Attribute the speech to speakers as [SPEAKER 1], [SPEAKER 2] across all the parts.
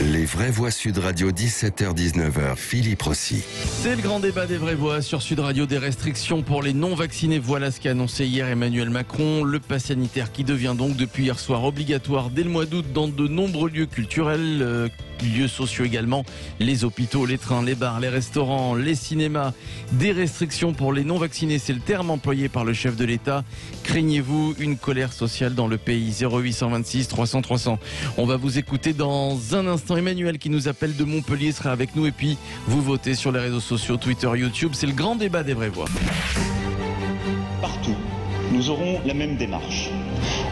[SPEAKER 1] Les vraies voix Sud Radio, 17h-19h, Philippe Rossi.
[SPEAKER 2] C'est le grand débat des vraies voix sur Sud Radio, des restrictions pour les non-vaccinés. Voilà ce qu'a annoncé hier Emmanuel Macron. Le pass sanitaire qui devient donc depuis hier soir obligatoire dès le mois d'août dans de nombreux lieux culturels, lieux sociaux également, les hôpitaux, les trains, les bars, les restaurants, les cinémas. Des restrictions pour les non-vaccinés, c'est le terme employé par le chef de l'État. Craignez-vous une colère sociale dans le pays? 0826 300 300. On va vous écouter dans un instant. Emmanuel qui nous appelle de Montpellier sera avec nous et puis vous votez sur les réseaux sociaux, Twitter, YouTube. C'est le grand débat des vraies voix.
[SPEAKER 3] Partout, nous aurons la même démarche.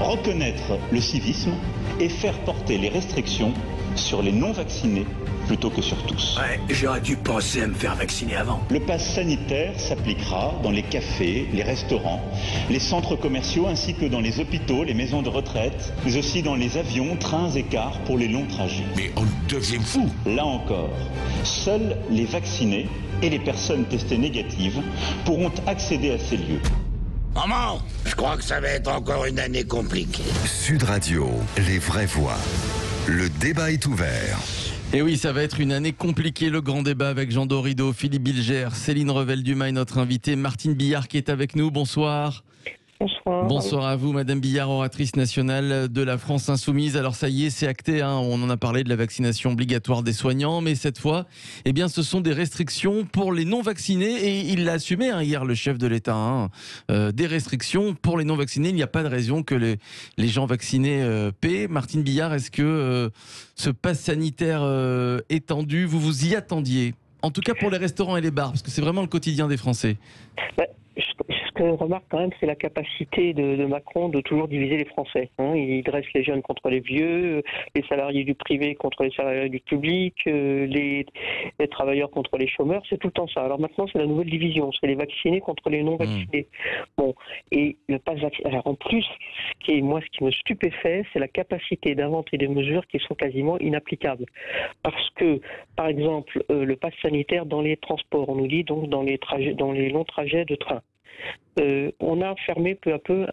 [SPEAKER 3] Reconnaître le civisme et faire porter les restrictions sur les non-vaccinés plutôt que sur tous.
[SPEAKER 4] Ouais, j'aurais dû penser à me faire vacciner avant.
[SPEAKER 3] Le pass sanitaire s'appliquera dans les cafés, les restaurants, les centres commerciaux ainsi que dans les hôpitaux, les maisons de retraite, mais aussi dans les avions, trains et cars pour les longs trajets.
[SPEAKER 4] Mais on devient fou.
[SPEAKER 3] Là encore, seuls les vaccinés et les personnes testées négatives pourront accéder à ces lieux.
[SPEAKER 4] Maman, je crois que ça va être encore une année compliquée.
[SPEAKER 1] Sud Radio, les vraies voix. Le débat est ouvert.
[SPEAKER 2] Et oui, ça va être une année compliquée. Le grand débat avec Jean Dorido, Philippe Bilger, Céline Revel-Dumas et notre invitée Martine Billard qui est avec nous. Bonsoir.
[SPEAKER 5] Bonsoir.
[SPEAKER 2] Bonsoir à vous, Madame Billard, oratrice nationale de la France Insoumise. Alors ça y est, c'est acté, hein. On en a parlé de la vaccination obligatoire des soignants, mais cette fois, eh bien, ce sont des restrictions pour les non-vaccinés. Et il l'a assumé hier, le chef de l'État. Des restrictions pour les non-vaccinés. Il n'y a pas de raison que les gens vaccinés paient. Martine Billard, est-ce que ce pass sanitaire étendu, vous vous y attendiez? En tout cas pour les restaurants et les bars, parce que c'est vraiment le quotidien des Français.
[SPEAKER 5] Ce qu'on remarque quand même, c'est la capacité de Macron de toujours diviser les Français. Il dresse les jeunes contre les vieux, les salariés du privé contre les salariés du public, les travailleurs contre les chômeurs. C'est tout le temps ça. Alors maintenant, c'est la nouvelle division. C'est les vaccinés contre les non-vaccinés. Bon, et le pass vaccinal. Alors en plus, ce qui me stupéfait, c'est la capacité d'inventer des mesures qui sont quasiment inapplicables. Parce que, par exemple, le pass sanitaire dans les transports, on nous dit donc dans les longs trajets de train. On a fermé peu à peu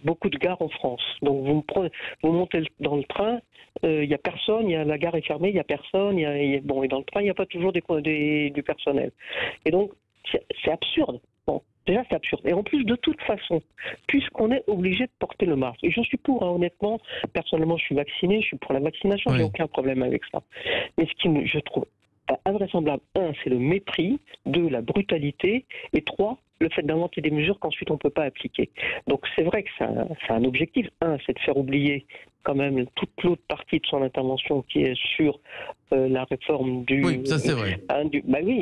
[SPEAKER 5] beaucoup de gares en France. Donc vous montez dans le train, il n'y a personne, la gare est fermée, il n'y a personne, et dans le train il n'y a pas toujours du personnel. Et donc c'est absurde. Bon, déjà c'est absurde. Et en plus de toute façon, puisqu'on est obligé de porter le masque, et je suis pour, honnêtement, personnellement je suis vacciné, je suis pour la vaccination, j'ai aucun problème avec ça. Mais ce qui je trouve invraisemblable, c'est le mépris, 2, la brutalité, et 3, le fait d'inventer des mesures qu'ensuite on ne peut pas appliquer. Donc c'est vrai que c'est un objectif. C'est de faire oublier quand même toute l'autre partie de son intervention qui est sur la réforme du...
[SPEAKER 2] Oui, ça c'est vrai.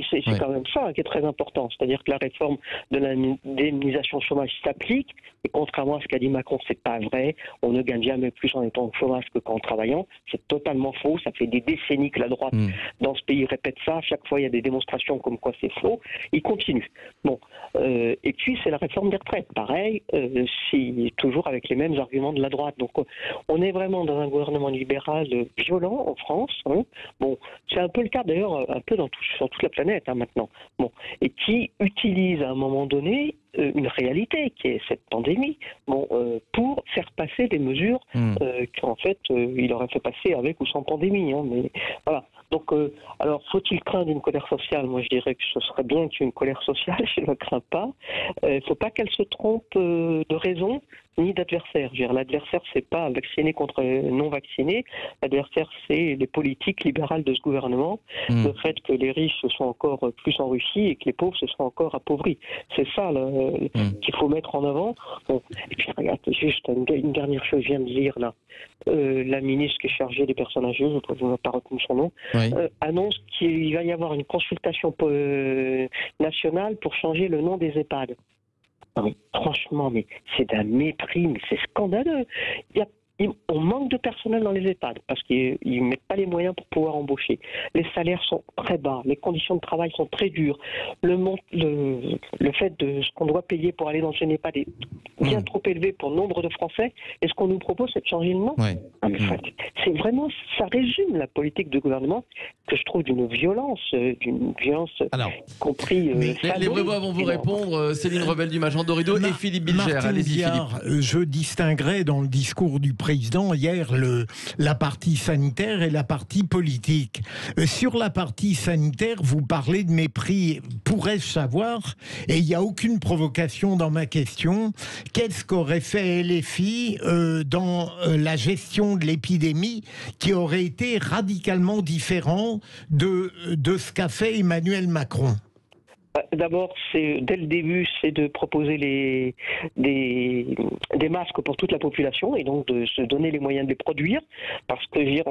[SPEAKER 5] C'est quand même ça qui est très important. C'est-à-dire que la réforme de l'indemnisation chômage s'applique, et contrairement à ce qu'a dit Macron, c'est pas vrai. On ne gagne jamais plus en étant au chômage que qu'en travaillant. C'est totalement faux. Ça fait des décennies que la droite dans ce pays répète ça. À chaque fois, il y a des démonstrations comme quoi c'est faux. Il continue. Bon. Et puis, c'est la réforme des retraites. Pareil, toujours avec les mêmes arguments de la droite. Donc, on est vraiment dans un gouvernement libéral violent en France. Bon, c'est un peu le cas d'ailleurs, un peu sur toute la planète maintenant. Bon, et qui utilise à un moment donné une réalité qui est cette pandémie, pour faire passer des mesures qu'en fait il aurait fait passer avec ou sans pandémie. Mais voilà. Donc, alors, faut-il craindre une colère sociale? Moi, je dirais que ce serait bien qu'il y ait une colère sociale, je ne le crains pas. Il ne faut pas qu'elle se trompe de raison ni d'adversaire. L'adversaire, c'est pas vacciné contre non-vaccinés. L'adversaire, c'est les politiques libérales de ce gouvernement. Le fait que les riches se sont encore plus enrichis et que les pauvres se sont encore appauvris. C'est ça qu'il faut mettre en avant. Bon. Et puis, regarde, juste une dernière chose, je viens de lire là. La ministre qui est chargée des personnes âgées, je ne vais pas retenir son nom, annonce qu'il va y avoir une consultation nationale pour changer le nom des EHPAD. Non, mais franchement, c'est d'un mépris, mais c'est scandaleux. On manque de personnel dans les EHPAD parce qu'ils ne mettent pas les moyens pour pouvoir embaucher. Les salaires sont très bas, les conditions de travail sont très dures. Le fait de ce qu'on doit payer pour aller dans une EHPAD est bien trop élevé pour le nombre de Français. Et ce qu'on nous propose, c'est de changer le nom. C'est vraiment, ça résume la politique du gouvernement que je trouve d'une violence compris.
[SPEAKER 2] Les vraies voix vont vous répondre. Céline Revel-Dumas, Jean Dorido et Philippe Bilger. Allez-y, Philippe.
[SPEAKER 6] Je distinguerai dans le discours du président hier la partie sanitaire et la partie politique. Sur la partie sanitaire, vous parlez de mépris. Pourrais-je savoir, et il n'y a aucune provocation dans ma question, qu'est-ce qu'aurait fait LFI dans la gestion de l'épidémie qui aurait été radicalement différent de ce qu'a fait Emmanuel Macron?
[SPEAKER 5] D'abord, dès le début, c'est de proposer des masques pour toute la population et donc de se donner les moyens de les produire, parce que je veux dire,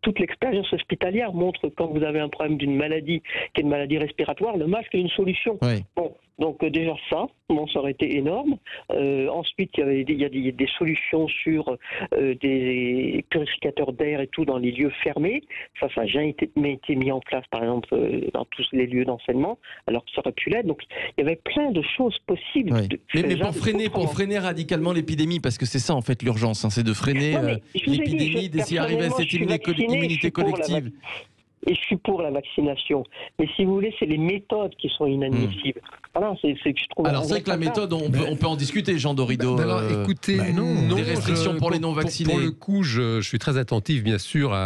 [SPEAKER 5] toute l'expérience hospitalière montre que quand vous avez un problème d'une maladie qui est une maladie respiratoire, le masque est une solution.
[SPEAKER 2] Oui.
[SPEAKER 5] Bon, donc déjà ça aurait été énorme. Ensuite, il y a des solutions sur des purificateurs d'air et tout dans les lieux fermés. Ça n'a jamais été mis en place, par exemple, dans tous les lieux d'enseignement, alors que ça aurait pu l'être. Donc il y avait plein de choses possibles.
[SPEAKER 2] Oui. Mais pour freiner radicalement l'épidémie, parce que c'est ça en fait l'urgence, hein, c'est de freiner l'épidémie, d'essayer d'arriver à cette immunité collective.
[SPEAKER 5] Et je suis pour la vaccination. Mais si vous voulez, c'est les méthodes qui sont inadmissibles. Voilà, c'est que je trouve.
[SPEAKER 2] Alors c'est vrai que la méthode, on peut en discuter, Jean Dorido.
[SPEAKER 7] Alors écoutez,
[SPEAKER 2] des restrictions pour les non-vaccinés.
[SPEAKER 7] Pour le coup, je suis très attentif, bien sûr,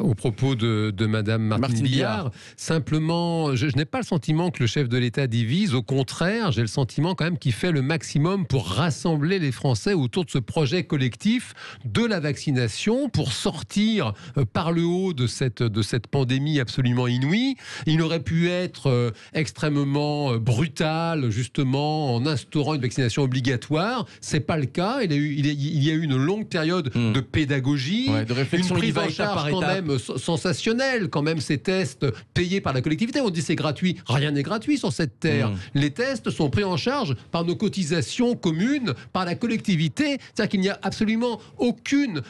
[SPEAKER 7] aux propos de Madame Martine Billard. Simplement, je n'ai pas le sentiment que le chef de l'État divise. Au contraire, j'ai le sentiment quand même qu'il fait le maximum pour rassembler les Français autour de ce projet collectif de la vaccination, pour sortir par le haut de cette pandémie absolument inouïe. Il aurait pu être extrêmement brutal, justement, en instaurant une vaccination obligatoire. C'est pas le cas. Il y a eu une longue période de pédagogie,
[SPEAKER 2] de réflexion,
[SPEAKER 7] une prise en charge quand même sensationnelle, quand même, ces tests payés par la collectivité. On dit c'est gratuit. Rien n'est gratuit sur cette terre. Les tests sont pris en charge par nos cotisations communes, par la collectivité. C'est-à-dire qu'il n'y a absolument aucune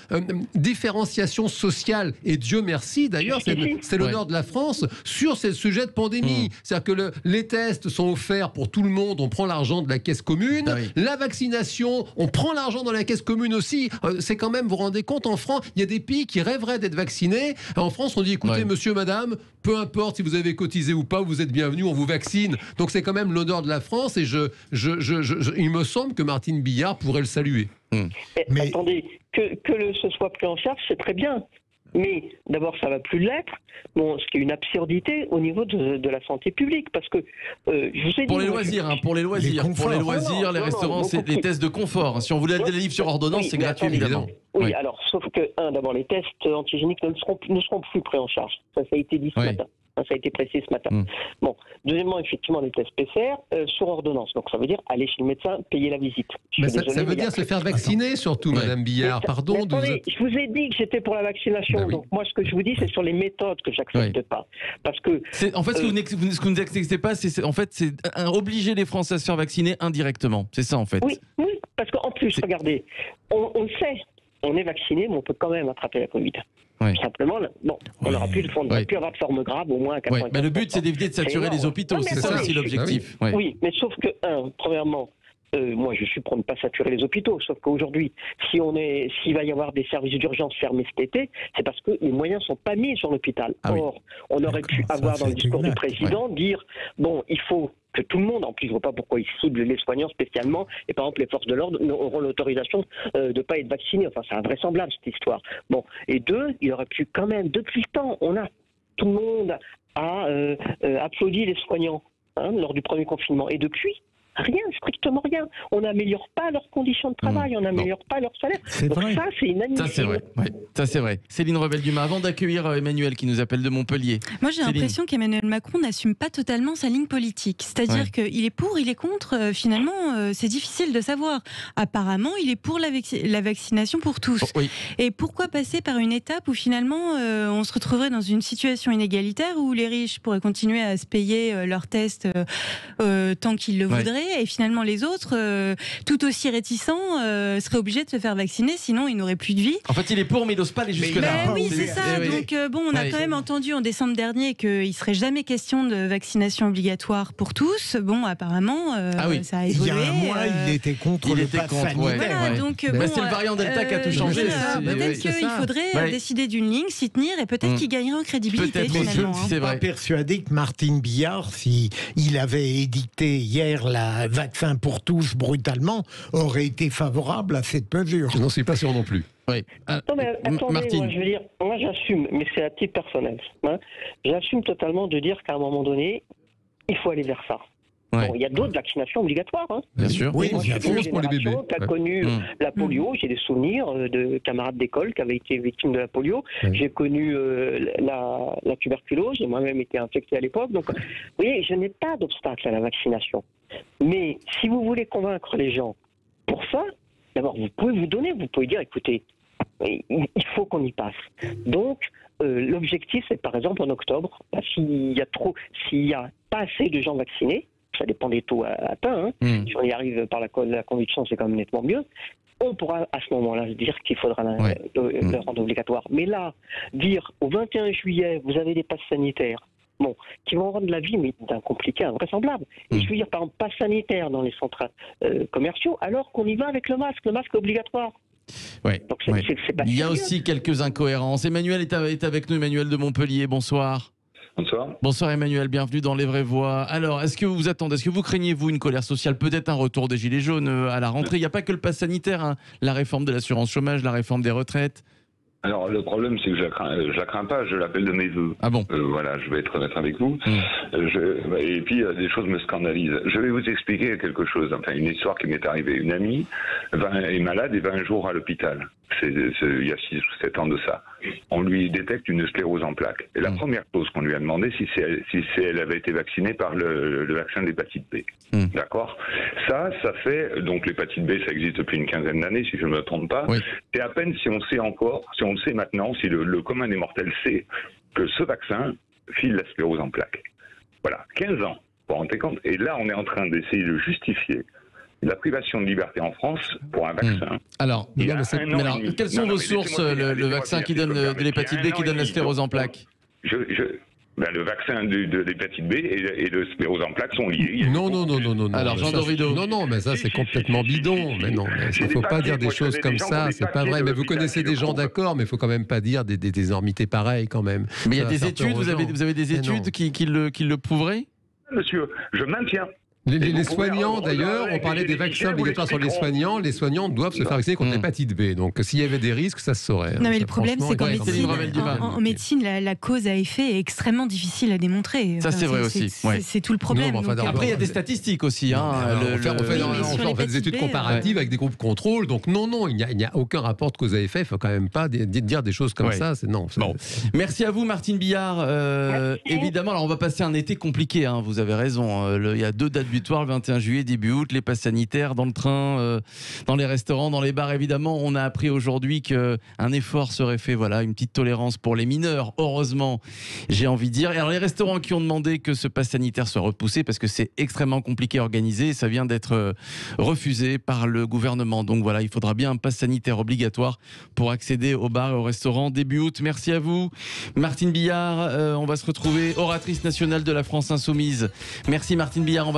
[SPEAKER 7] différenciation sociale. Et Dieu merci, d'ailleurs, c'est l'honneur de la France sur ces sujets de pandémie. C'est-à-dire que les tests sont offerts pour tout le monde, on prend l'argent de la caisse commune. La vaccination, on prend l'argent dans la caisse commune aussi. C'est quand même, vous vous rendez compte, en France, il y a des pays qui rêveraient d'être vaccinés. En France, on dit, écoutez, monsieur, madame, peu importe si vous avez cotisé ou pas, vous êtes bienvenus, on vous vaccine. Donc c'est quand même l'honneur de la France et il me semble que Martine Billard pourrait le saluer.
[SPEAKER 5] Mais attendez, que ce soit pris en charge, c'est très bien. Mais d'abord, ça ne va plus l'être, ce qui est une absurdité au niveau de la santé publique, parce que je vous ai dit...
[SPEAKER 2] Pour les loisirs, les restaurants, c'est des tests de confort. Si on voulait des livres sur ordonnance, c'est gratuit, évidemment.
[SPEAKER 5] Oui, alors, sauf que, d'abord, les tests antigéniques ne seront plus pris en charge. Ça a été dit ce matin. Ça a été précisé ce matin. Bon, deuxièmement, effectivement, les tests PCR sur ordonnance. Donc ça veut dire aller chez le médecin, payer la visite.
[SPEAKER 7] Mais ça veut dire se faire vacciner surtout, Madame Billard. Pardon.
[SPEAKER 5] Attendez, je vous ai dit que j'étais pour la vaccination. Donc moi, ce que je vous dis, c'est sur les méthodes que j'accepte pas. Parce que
[SPEAKER 2] en fait, ce que vous n'acceptez pas, c'est obliger les Français à se faire vacciner indirectement. C'est ça, en fait.
[SPEAKER 5] Oui, parce qu'en plus, regardez, on le sait, on est vacciné, mais on peut quand même attraper la Covid. Simplement, on n'aura plus plus avoir de forme grave, au moins à 95%.
[SPEAKER 2] Le but, c'est d'éviter de saturer les hôpitaux, c'est ça aussi l'objectif.
[SPEAKER 5] Oui, mais sauf que, premièrement, moi je suis pour ne pas saturer les hôpitaux, sauf qu'aujourd'hui, s'il va y avoir des services d'urgence fermés cet été, c'est parce que les moyens ne sont pas mis sur l'hôpital. Or, on aurait pu avoir dans le discours du président, dire, il faut que tout le monde, en plus je ne vois pas pourquoi ils ciblent les soignants spécialement, et par exemple les forces de l'ordre auront l'autorisation de ne pas être vaccinés. Enfin, c'est invraisemblable cette histoire. Et deux, il aurait pu quand même, depuis le temps, tout le monde a applaudi les soignants lors du premier confinement. Et depuis, rien, strictement rien. On n'améliore pas leurs conditions de travail, on n'améliore pas leur salaire. Donc ça, c'est inadmissible.
[SPEAKER 2] Ça, c'est vrai. Ça, c'est vrai. Céline Rebel-Dumas, avant d'accueillir Emmanuel qui nous appelle de Montpellier.
[SPEAKER 8] Moi, j'ai l'impression qu'Emmanuel Macron n'assume pas totalement sa ligne politique. C'est-à-dire qu'il est pour, il est contre. Finalement, c'est difficile de savoir. Apparemment, il est pour la vaccination pour tous. Et pourquoi passer par une étape où finalement, on se retrouverait dans une situation inégalitaire où les riches pourraient continuer à se payer leurs tests tant qu'ils le voudraient, et finalement les autres, tout aussi réticents, seraient obligés de se faire vacciner, sinon ils n'auraient plus de vie.
[SPEAKER 2] En fait, il est pour, mais il n'ose pas aller jusque-là.
[SPEAKER 8] Oui, c'est ça. Donc, on a quand même entendu en décembre dernier qu'il ne serait jamais question de vaccination obligatoire pour tous. Bon, apparemment, ça a évolué.
[SPEAKER 6] Il y a un mois, il était contre le pass sanitaire.
[SPEAKER 8] Donc,
[SPEAKER 2] c'est le variant Delta qui a tout changé.
[SPEAKER 8] Peut-être qu'il faudrait décider d'une ligne, s'y tenir, et peut-être qu'il gagnerait en crédibilité.
[SPEAKER 6] Mais je ne suis pas persuadé que Martine Billard, s'il avait édicté hier la vaccin pour tous brutalement, aurait été favorable à cette mesure.
[SPEAKER 7] Je n'en suis pas sûr non plus.
[SPEAKER 2] Oui.
[SPEAKER 5] Non, mais attendez,
[SPEAKER 2] Martine.
[SPEAKER 5] moi, je veux dire, moi j'assume, mais c'est à titre personnel. Hein, j'assume totalement de dire qu'à un moment donné, il faut aller vers ça.
[SPEAKER 2] Ouais.
[SPEAKER 5] Bon, il y a d'autres vaccinations obligatoires. Hein.
[SPEAKER 2] Bien sûr.
[SPEAKER 6] Oui,
[SPEAKER 5] Moi, je suis d'une
[SPEAKER 7] pour les bébés.
[SPEAKER 5] génération qui a connu la polio. J'ai des souvenirs de camarades d'école qui avaient été victimes de la polio.
[SPEAKER 7] Oui.
[SPEAKER 5] J'ai connu la tuberculose. J'ai moi-même été infecté à l'époque. Donc, vous voyez, je n'ai pas d'obstacle à la vaccination. Mais si vous voulez convaincre les gens pour ça, d'abord, vous pouvez dire, écoutez, il faut qu'on y passe. Donc, l'objectif, c'est par exemple en octobre, s'il y a pas assez de gens vaccinés, ça dépend des taux atteints, hein. Si on y arrive par la conviction, c'est quand même nettement mieux. On pourra à ce moment-là dire qu'il faudra le rendre obligatoire. Mais là, dire au 21 juillet, vous avez des passes sanitaires, qui vont rendre la vie d'un compliqué invraisemblable. Et je veux dire, par exemple, passe sanitaire dans les centres commerciaux, alors qu'on y va avec le masque obligatoire.
[SPEAKER 2] Ouais.
[SPEAKER 5] Donc c'est pas
[SPEAKER 2] Il y a
[SPEAKER 5] sérieux.
[SPEAKER 2] aussi quelques incohérences. Emmanuel est avec nous, Emmanuel de Montpellier, bonsoir.
[SPEAKER 9] Bonsoir.
[SPEAKER 2] Bonsoir Emmanuel, bienvenue dans Les Vraies Voix. Alors, est-ce que vous craignez, vous, une colère sociale, peut-être un retour des Gilets jaunes à la rentrée? Il n'y a pas que le pass sanitaire, hein. La réforme de l'assurance chômage, la réforme des retraites.
[SPEAKER 9] Alors le problème c'est que je la crains pas, je l'appelle de mes vœux.
[SPEAKER 2] Ah bon?
[SPEAKER 9] Voilà, je vais être honnête avec vous. Et puis des choses me scandalisent. Je vais vous expliquer quelque chose, enfin une histoire qui m'est arrivée. Une amie est malade et 20 jours à l'hôpital. Il y a 6 ou 7 ans de ça. On lui détecte une sclérose en plaques. Et la première chose qu'on lui a demandé, si elle avait été vaccinée par le vaccin d'hépatite B. D'accord? Ça fait, donc l'hépatite B, ça existe depuis une quinzaine d'années, si je ne me trompe pas. Oui. C'est à peine si on le sait maintenant, si le commun des mortels sait que ce vaccin file la sclérose en plaques. Voilà, 15 ans, vous vous rendez compte? Et là, on est en train d'essayer de justifier la privation de liberté en France pour un vaccin.
[SPEAKER 2] Alors, quelles sont vos sources, le vaccin qui donne de l'hépatite B qui donne la sclérose en plaques?
[SPEAKER 9] Le vaccin de l'hépatite B et de sclérose en plaques sont liés.
[SPEAKER 7] Non.
[SPEAKER 2] Alors, Jean Dorido.
[SPEAKER 7] Non, mais ça, c'est complètement bidon. Mais non, il ne faut pas dire des choses comme ça, c'est pas vrai. Mais vous connaissez des gens, d'accord, mais il ne faut quand même pas dire des énormités pareilles, quand même.
[SPEAKER 2] Mais il y a des études, vous avez des études qui le prouveraient?
[SPEAKER 9] Monsieur, je maintiens.
[SPEAKER 7] Les soignants, d'ailleurs, on parlait des vaccins obligatoires sur les soignants doivent se faire vacciner contre l'hépatite B. Donc, s'il y avait des risques, ça se saurait.
[SPEAKER 8] Non, mais le problème, c'est qu'en médecine, la cause à effet est extrêmement difficile à démontrer.
[SPEAKER 2] Ça, c'est vrai aussi.
[SPEAKER 8] C'est tout le problème.
[SPEAKER 2] Après, il y a des statistiques aussi.
[SPEAKER 7] On fait des études comparatives avec des groupes contrôle. Donc, non, il n'y a aucun rapport de cause à effet. Il ne faut quand même pas dire des choses comme ça. Non.
[SPEAKER 2] Bon. Merci à vous, Martine Billard. Évidemment, alors on va passer un été compliqué. Vous avez raison. Il y a 2 dates butoirs, le 21 juillet, début août, les passes sanitaires dans le train, dans les restaurants, dans les bars. Évidemment, on a appris aujourd'hui qu'un effort serait fait, une petite tolérance pour les mineurs, heureusement, j'ai envie de dire. Et alors les restaurants qui ont demandé que ce pass sanitaire soit repoussé parce que c'est extrêmement compliqué à organiser, ça vient d'être refusé par le gouvernement. Donc voilà, il faudra bien un pass sanitaire obligatoire pour accéder aux bars et aux restaurants début août. Merci à vous. Martine Billard, on va se retrouver oratrice nationale de la France Insoumise. Merci Martine Billard.